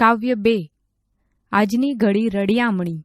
કાવ્ય 2 આજની ઘડી રળિયામણી.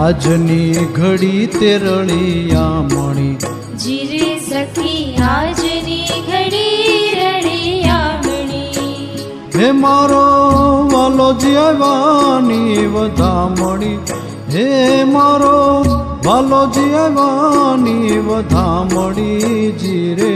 આજની ઘડી તે રળિયામણી. જીરે સખી આજની ઘડી રળિયામણી. હે મારો વાલો જીવાની વધામણી. હે મારો વાલો જીવાની વધામણી. જીરે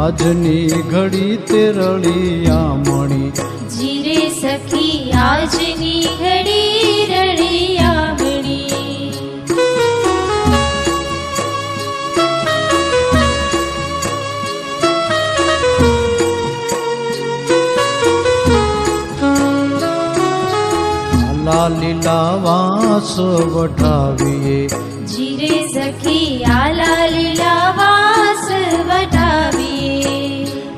આજની ઘડી તે રળિયામણી. જીરે સખી આજની ઘડી રળિયામણી. લીલા વાસ વઢાવીએ. જીરે સખી આલા લીલા વાસ વઢાવીએ.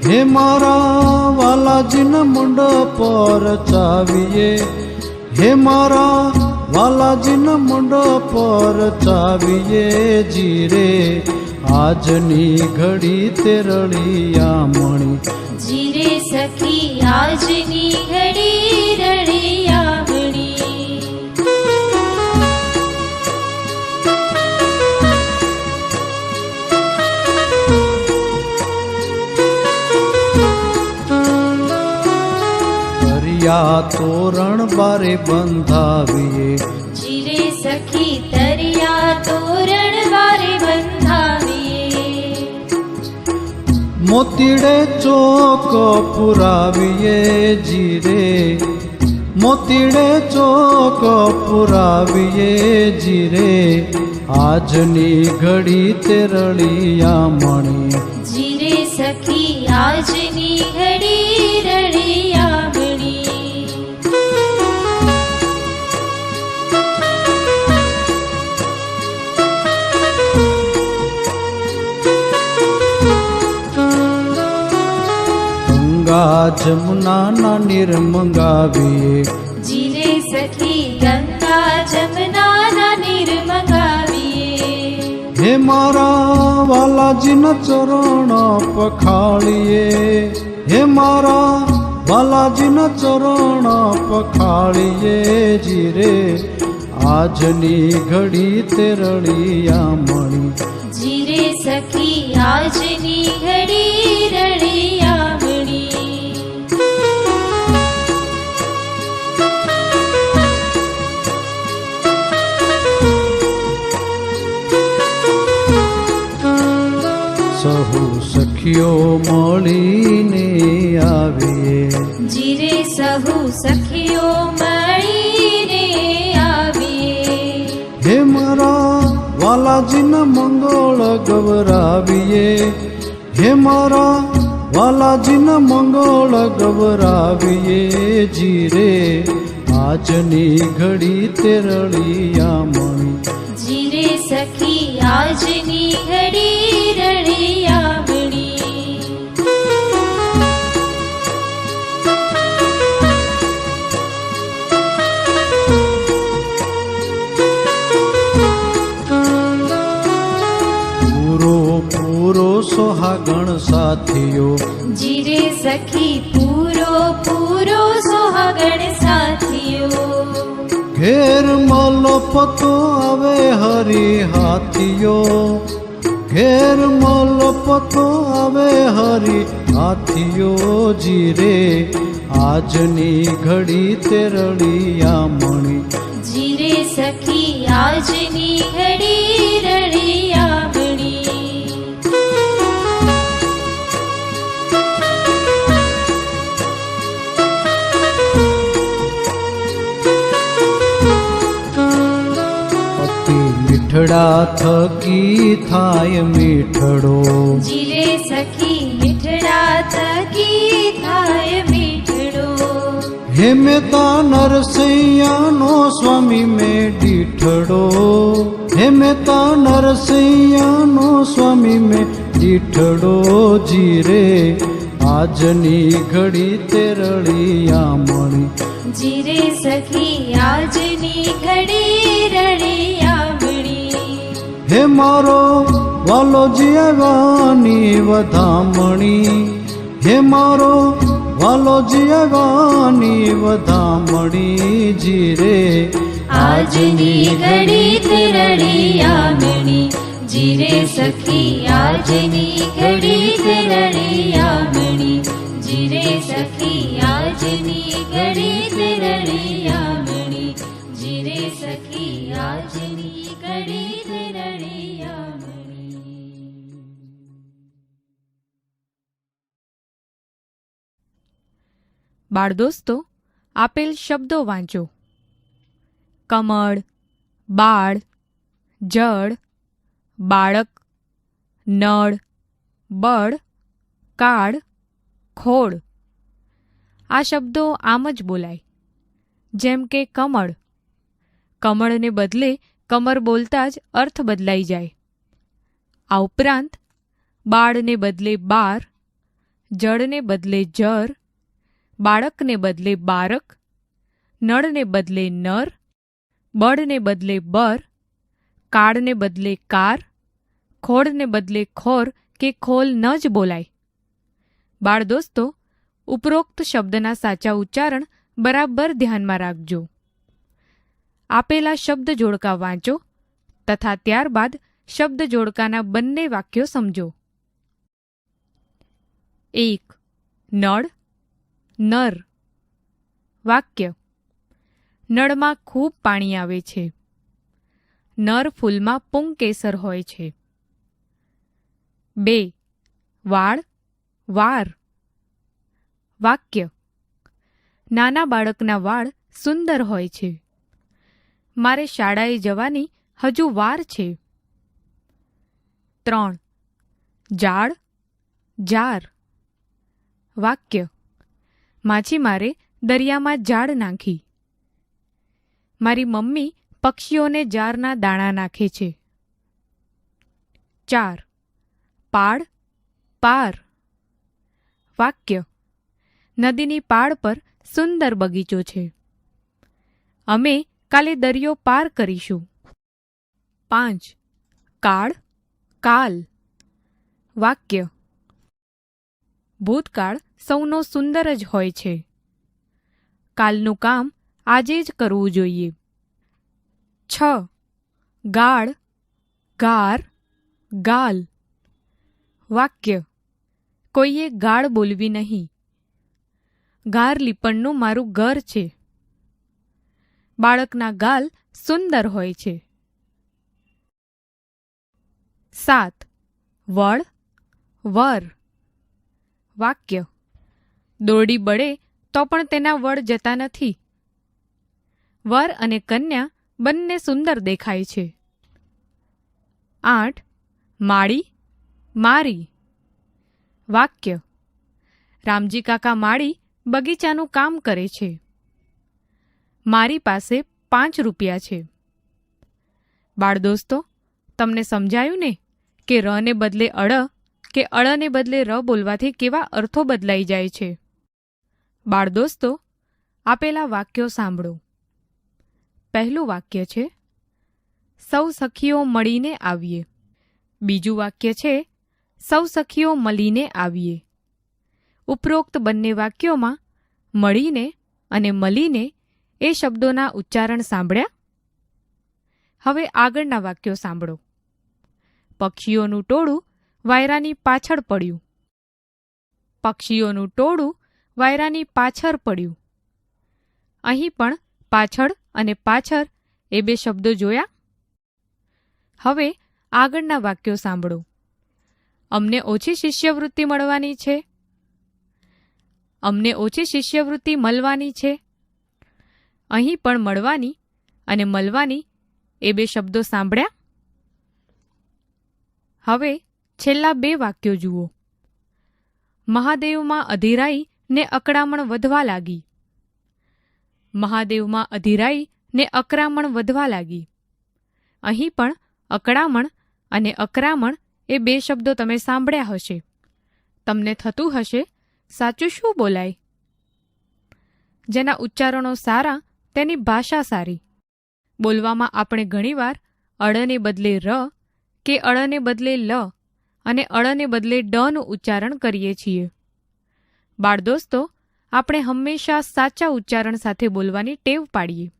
હે મારા વાલાજીના મંડપ પર ચાવીએ. હે મારા વાલાજીના મંડપ પર ચાવીએ. જીરે આજની ઘડી તે રળિયામણી. જીરે સખી આજની ઘડી રળિયામણી. તરિયા તોરણ બારે બંધાવીએ. જીરે સખી તરિયા તોરણ બારે બંધાવીએ. મોતીડે ચોક પુરાવીએ. જીરે મોતીડે ચોક પુરાવીએ. જીરે આજની ઘડી તે રળિયામણી. જીરે સખી આજની ઘડી રળિયામણી. ગંગા જમુનાના નીર મંગાવીએ. જીરે સખી ગંગા જમનાના નીર મંગાવીએ. હે મારા વાલાજીના ચરણ પખાળીએ. હે મારા વાલાજીના ચરણ પખાળીએ. જીરે આજની ઘડી તે રળિયામણી. જીરે સખી આજની ઘડી રળિયામણી. સહુ સખીઓ મળીને આવીએ. જીરે સહુ સખીઓ મળીને આવીએ. હે મારા વાલાજીના મંગળ ગવરાવીએ. હે મારા વાલાજીના મંગળ ગવરાવીએ. જીરે આજની ઘડી તે રળિયામણી. જીરે સખી આજની ઘડી રળિયામણી. પૂરો સોહાગણ સાથીઓ. જીરે સખી પૂરો સોહાગણ સાથીઓ. ઘેર મલપતો આવે હરી હાથીઓ. ઘેર મલપતો આવે હરી હાથીઓ. જીરે આજની ઘડી તે રળિયામણી. જીરે સખી આજની ઘડી રળિયામણી. મીઠડા થકી થાય મીઠડો. જીરે સખી મીઠડા થકી થાય મીઠડો. હે મેતા નરસૈયાનો સ્વામી મેં દીઠડો. હે મેતા નરસૈયાનો સ્વામી મેં દીઠડો. જીરે આજની ઘડી તે રળિયામણી. જીરે સખી આજની ઘડી રળિયામણી. હે મારો વાલો જીવાની વધામણી. હે મારો વાલો જીવાની વધામણી. જીરે આજની ઘડી તે રળિયામણી. જીરે સખી આજની ઘડી તે રળિયામણી. જીરે સખી આજની ઘડી તે રળિયામણી. જીરે સખી આજની ઘડી તે રળિયામણી. બાળ દોસ્તો, આપેલ શબ્દો વાંચો. કમળ, બાળ, જળ, બાળક, નળ, બળ, કાળ, ખોડ. આ શબ્દો આમ જ બોલાય. જેમ કે કમળ. કમળને બદલે કમર બોલતા જ અર્થ બદલાઈ જાય. આ ઉપરાંત બાળને બદલે બાર, જળને બદલે જર, બાળકને બદલે બારક, નળને બદલે નર, બળને બદલે બર, કાળને બદલે કાર, ખોડને બદલે ખોર કે ખોલ ન જ બોલાય. બાળ દોસ્તો, ઉપરોક્ત શબ્દના સાચા ઉચ્ચારણ બરાબર ધ્યાનમાં રાખજો. આપેલા શબ્દ જોડકા વાંચો તથા ત્યારબાદ શબ્દ જોડકાના બંને વાક્યો સમજો. 1. નળ, નર. વાક્ય: નળમાં ખૂબ પાણી આવે છે. નર ફૂલમાં પુંકેસર હોય છે. 2. વાળ, વાર. વાક્ય: નાના બાળકના વાળ સુંદર હોય છે. મારે શાળાએ જવાની હજુ વાર છે. 3. જાળ, જાર. વાક્ય: માછીમારે દરિયામાં જાળ નાખી. મારી મમ્મી પક્ષીઓને જારના દાણા નાખે છે. 4. પાળ, પાર. વાક્ય: નદીની પાળ પર સુંદર બગીચો છે. અમે કાલે દરિયો પાર કરીશું. 5. કાળ, કાલ. વાક્ય: ભૂતકાળ સૌનો સુંદર જ હોય છે. કાલનું કામ આજે જ કરવું જોઈએ. 6. ગાળ, ગાર, ગાલ. વાક્ય: કોઈએ ગાળ બોલવી નહીં. ગાર લીપણનું મારું ઘર છે. બાળકના ગાલ સુંદર હોય છે. 7. વળ, વર. વાક્ય: દોરડી બળે તો પણ તેના વળ જતા નથી. વર અને કન્યા બંને સુંદર દેખાય છે. 8. માળી, મારી. વાક્ય: રામજી કાકા માળી બગીચાનું કામ કરે છે. મારી પાસે 5 રૂપિયા છે. બાળ દોસ્તો, તમને સમજાયું ને કે ર ને બદલે અળ કે અળને બદલે ર બોલવાથી કેવા અર્થો બદલાઈ જાય છે. બાળ દોસ્તો, આપેલા વાક્યો સાંભળો. પહેલું વાક્ય છે સૌ સખીઓ મળીને આવીએ. બીજું વાક્ય છે સૌ સખીઓ મળીને આવીએ. ઉપરોક્ત બંને વાક્યોમાં મળીને અને મળીને એ શબ્દોના ઉચ્ચારણ સાંભળ્યા? હવે આગળના વાક્યો સાંભળો. પક્ષીઓનું ટોળું વાયરાની પાછળ પડ્યું. પક્ષીઓનું ટોળું વાયરાની પાછળ પડ્યું. અહીં પણ પાછળ અને પાછળ એ બે શબ્દો જોયા? હવે આગળના વાક્યો સાંભળો. અમને ઓછી શિષ્યવૃત્તિ મળવાની છે. અમને ઓછી શિષ્યવૃત્તિ મળવાની છે. અહીં પણ મળવાની અને મળવાની એ બે શબ્દો સાંભળ્યા? હવે છેલ્લા બે વાક્યો જુઓ. મહાદેવમાં અધીરાઈ ને અકળામણ વધવા લાગી. મહાદેવમાં અધીરાઈ ને અકરામણ વધવા લાગી. અહીં પણ અકળામણ અને અકરામણ એ બે શબ્દો તમે સાંભળ્યા હશે. તમને થતું હશે સાચું શું બોલાય? જેના ઉચ્ચારણો સારા તેની ભાષા સારી. બોલવામાં આપણે ઘણીવાર અળને બદલે ર કે અળને બદલે લ અને અળને બદલે ડનું ઉચ્ચારણ કરીએ છીએ. બાળદોસ્તો, આપણે હંમેશા સાચા ઉચ્ચારણ સાથે બોલવાની ટેવ પાડીએ.